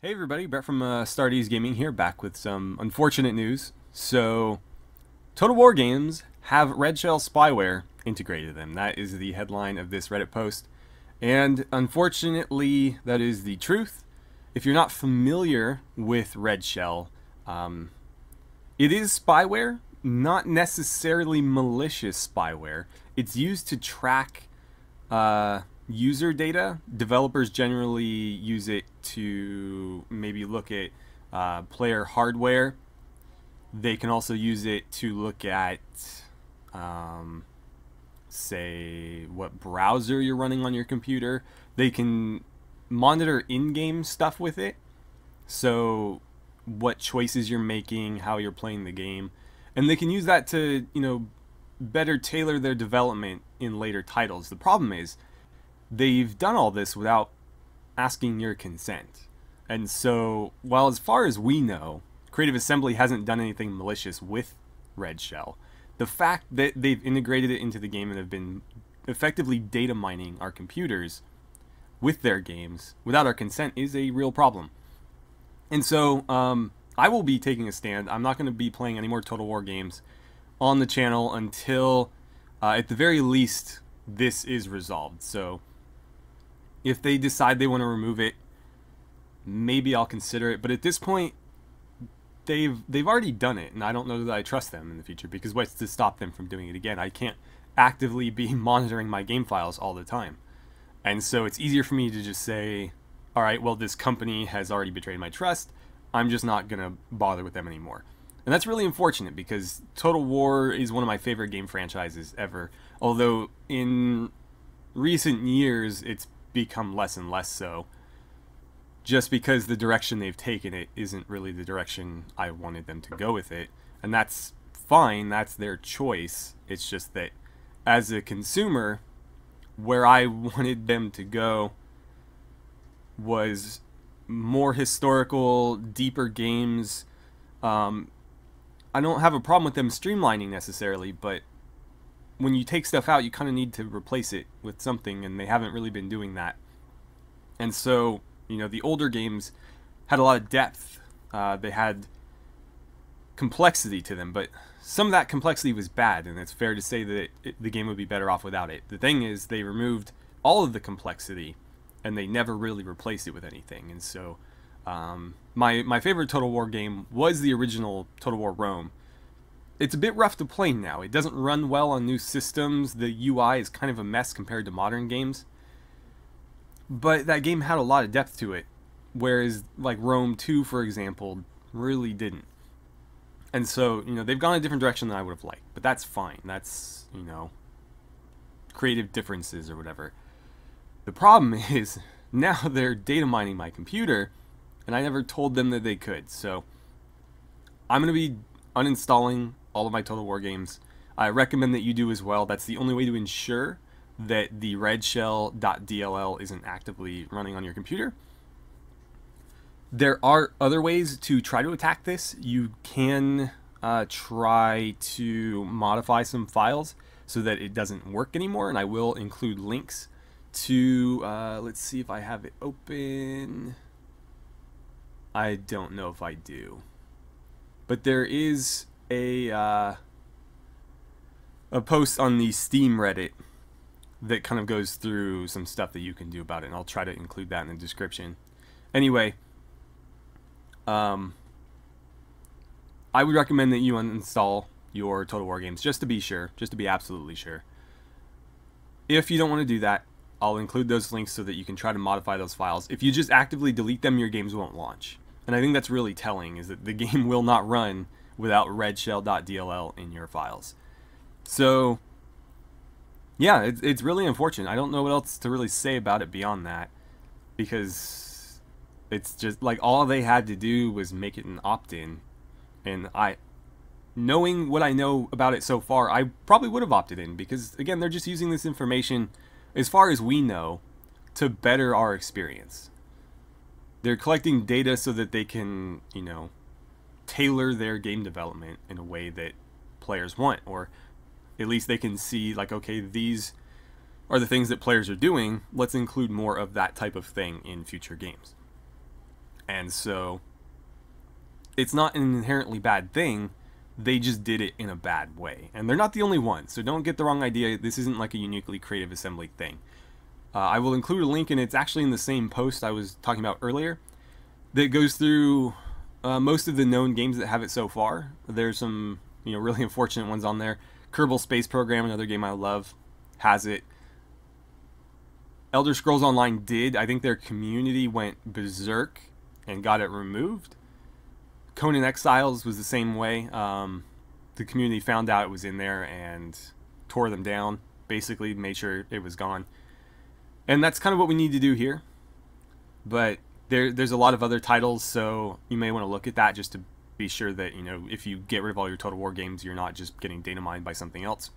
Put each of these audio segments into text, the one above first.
Hey everybody, Brett from AstartesGaming here, back with some unfortunate news. So, TotalWar games have redshell spyware integrated in them. That is the headline of this Reddit post. And unfortunately, that is the truth. If you're not familiar with redshell, it is spyware, not necessarily malicious spyware. It's used to track user data. Developers generally use it to maybe look at player hardware. They can also use it to look at, say, what browser you're running on your computer. They can monitor in-game stuff with it. So, what choices you're making, how you're playing the game. And they can use that to, better tailor their development in later titles. The problem is, they've done all this without asking your consent. And so, while as far as we know, Creative Assembly hasn't done anything malicious with redshell, the fact that they've integrated it into the game and have been effectively data mining our computers with their games without our consent is a real problem. And so, I will be taking a stand. I'm not going to be playing any more Total War games on the channel until, at the very least, this is resolved. So, if they decide they want to remove it, maybe I'll consider it. But at this point, they've already done it, and I don't know that I trust them in the future, because what's to stop them from doing it again? I can't actively be monitoring my game files all the time. And so it's easier for me to just say, all right, well, this company has already betrayed my trust. I'm just not going to bother with them anymore. And that's really unfortunate, because Total War is one of my favorite game franchises ever. Although in recent years, it's become less and less so, just because the direction they've taken it isn't really the direction I wanted them to go with it. And that's fine, that's their choice. It's just that as a consumer, where I wanted them to go was more historical, deeper games. I don't have a problem with them streamlining necessarily, but when you take stuff out, you kind of need to replace it with something, and they haven't really been doing that. And so, the older games had a lot of depth. They had complexity to them, but some of that complexity was bad, and it's fair to say that the game would be better off without it. The thing is, they removed all of the complexity, and they never really replaced it with anything. And so, my favorite Total War game was the original Total War Rome. It's a bit rough to play now. It doesn't run well on new systems. The UI is kind of a mess compared to modern games. But that game had a lot of depth to it, whereas like Rome 2, for example, really didn't. And so, they've gone a different direction than I would have liked. But that's fine. That's, creative differences or whatever. The problem is, now they're data mining my computer, and I never told them that they could. So, I'm going to be uninstalling all of my Total War games. I recommend that you do as well. That's the only way to ensure that the redshell.dll isn't actively running on your computer. There are other ways to try to attack this. You can try to modify some files so that it doesn't work anymore, and I will include links to, let's see if I have it open. I don't know if I do. But there is a post on the Steam Reddit that kind of goes through some stuff that you can do about it, and I'll try to include that in the description. Anyway, I would recommend that you uninstall your Total War games just to be sure, just to be absolutely sure. If you don't want to do that, I'll include those links so that you can try to modify those files. If you just actively delete them, your games won't launch. And I think that's really telling, is that the game will not run without redshell.dll in your files. So, yeah, it's really unfortunate. I don't know what else to really say about it beyond that, because it's just like all they had to do was make it an opt-in, and knowing what I know about it so far, I probably would have opted in, because again, they're just using this information, as far as we know, to better our experience. They're collecting data so that they can, tailor their game development in a way that players want, or at least they can see, like, okay, these are the things that players are doing. Let's include more of that type of thing in future games. And so it's not an inherently bad thing. They just did it in a bad way. And they're not the only ones, so don't get the wrong idea. This isn't like a uniquely Creative Assembly thing. I will include a link, and it's actually in the same post I was talking about earlier, that goes through most of the known games that have it so far. There's some really unfortunate ones on there. Kerbal Space Program, another game I love, has it. Elder Scrolls Online did. I think their community went berserk and got it removed. Conan Exiles was the same way. The community found out it was in there and tore them down. Basically made sure it was gone. And that's kind of what we need to do here. But there's a lot of other titles, so you may want to look at that just to be sure that, if you get rid of all your Total War games, you're not just getting data mined by something else.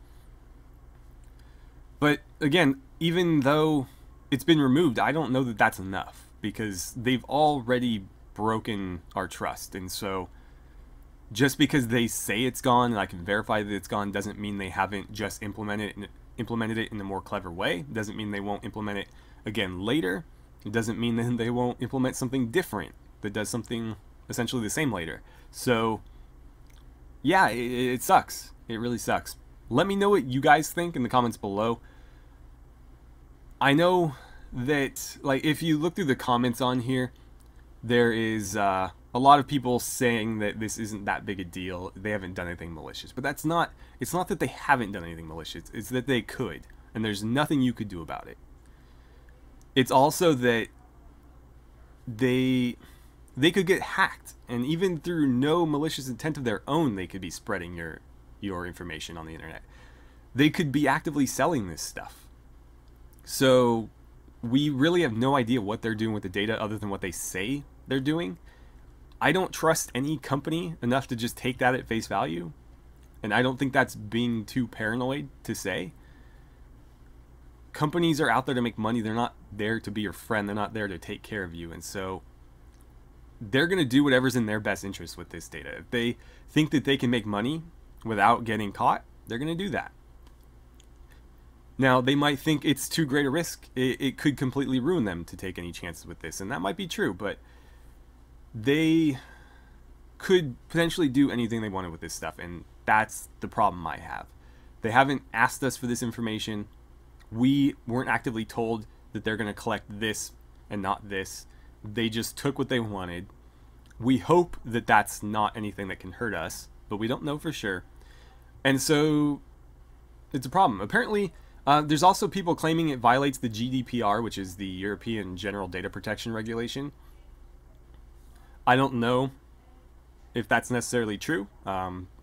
But again, even though it's been removed, I don't know that that's enough, because they've already broken our trust. And so just because they say it's gone and I can verify that it's gone doesn't mean they haven't just implemented it in a more clever way. Doesn't mean they won't implement it again later. It doesn't mean that they won't implement something different that does something essentially the same later. So yeah, it sucks. It really sucks. Let me know what you guys think in the comments below. I know that, like, if you look through the comments on here, there is a lot of people saying that this isn't that big a deal. They haven't done anything malicious. But that's not, it's not that they haven't done anything malicious. It's that they could. And there's nothing you could do about it. It's also that they could get hacked. And even through no malicious intent of their own, they could be spreading your information on the internet. They could be actively selling this stuff. So we really have no idea what they're doing with the data other than what they say they're doing. I don't trust any company enough to just take that at face value. And I don't think that's being too paranoid to say. Companies are out there to make money. They're not there to be your friend. They're not there to take care of you. And so they're going to do whatever's in their best interest with this data. If they think that they can make money without getting caught, they're going to do that. Now, they might think it's too great a risk. It could completely ruin them to take any chances with this. And that might be true, but they could potentially do anything they wanted with this stuff. And that's the problem I have. They haven't asked us for this information. We weren't actively told that they're going to collect this and not this. They just took what they wanted. We hope that that's not anything that can hurt us, but we don't know for sure. And so it's a problem. Apparently, there's also people claiming it violates the GDPR, which is the European General Data Protection Regulation. I don't know if that's necessarily true.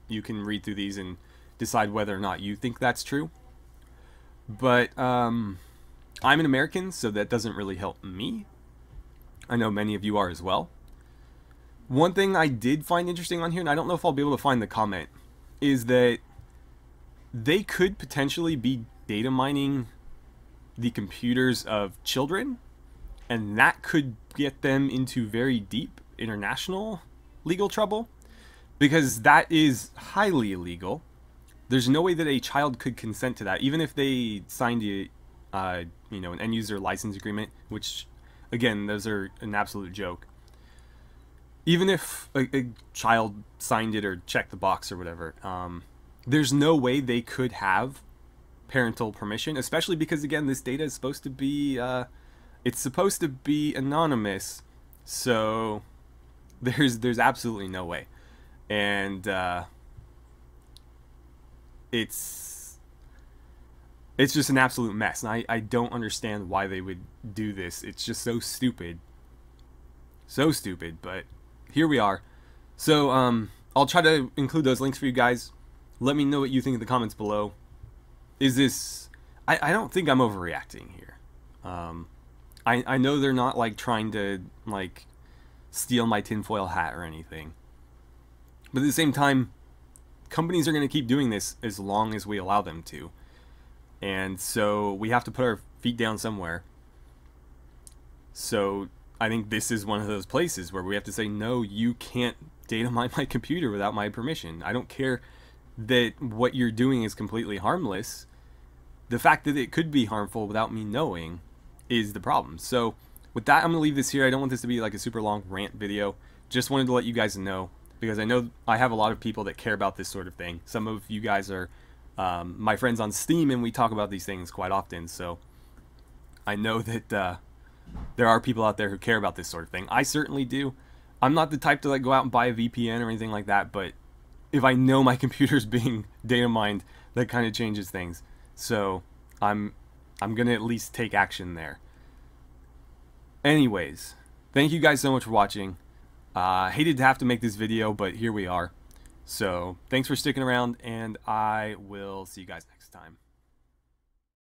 You can read through these and decide whether or not you think that's true. But I'm an American, so that doesn't really help me. I know many of you are as well. One thing I did find interesting on here, and I don't know if I'll be able to find the comment, is that they could potentially be data mining the computers of children, and that could get them into very deep international legal trouble, because that is highly illegal. There's no way that a child could consent to that, even if they signed an end user license agreement, which, again, those are an absolute joke. Even if a child signed it or checked the box or whatever, there's no way they could have parental permission, especially because, again, this data is supposed to be it's supposed to be anonymous, so there's absolutely no way. And it's just an absolute mess, and I don't understand why they would do this. It's just so stupid, but here we are. So I'll try to include those links for you guys. Let me know what you think in the comments below. Is this... I don't think I'm overreacting here. I know they're not like trying to like steal my tinfoil hat or anything. But at the same time, companies are going to keep doing this as long as we allow them to. And so we have to put our feet down somewhere. So I think this is one of those places where we have to say, no, you can't data mine my computer without my permission. I don't care that what you're doing is completely harmless. The fact that it could be harmful without me knowing is the problem. So with that, I'm going to leave this here. I don't want this to be like a super long rant video. Just wanted to let you guys know, because I know I have a lot of people that care about this sort of thing. Some of you guys are my friends on Steam, and we talk about these things quite often. So I know that there are people out there who care about this sort of thing. I certainly do. I'm not the type to like go out and buy a VPN or anything like that, but if I know my computer's being data mined, that kind of changes things. So I'm gonna at least take action there. Anyways, thank you guys so much for watching. Hated to have to make this video, but here we are. So thanks for sticking around, and I will see you guys next time.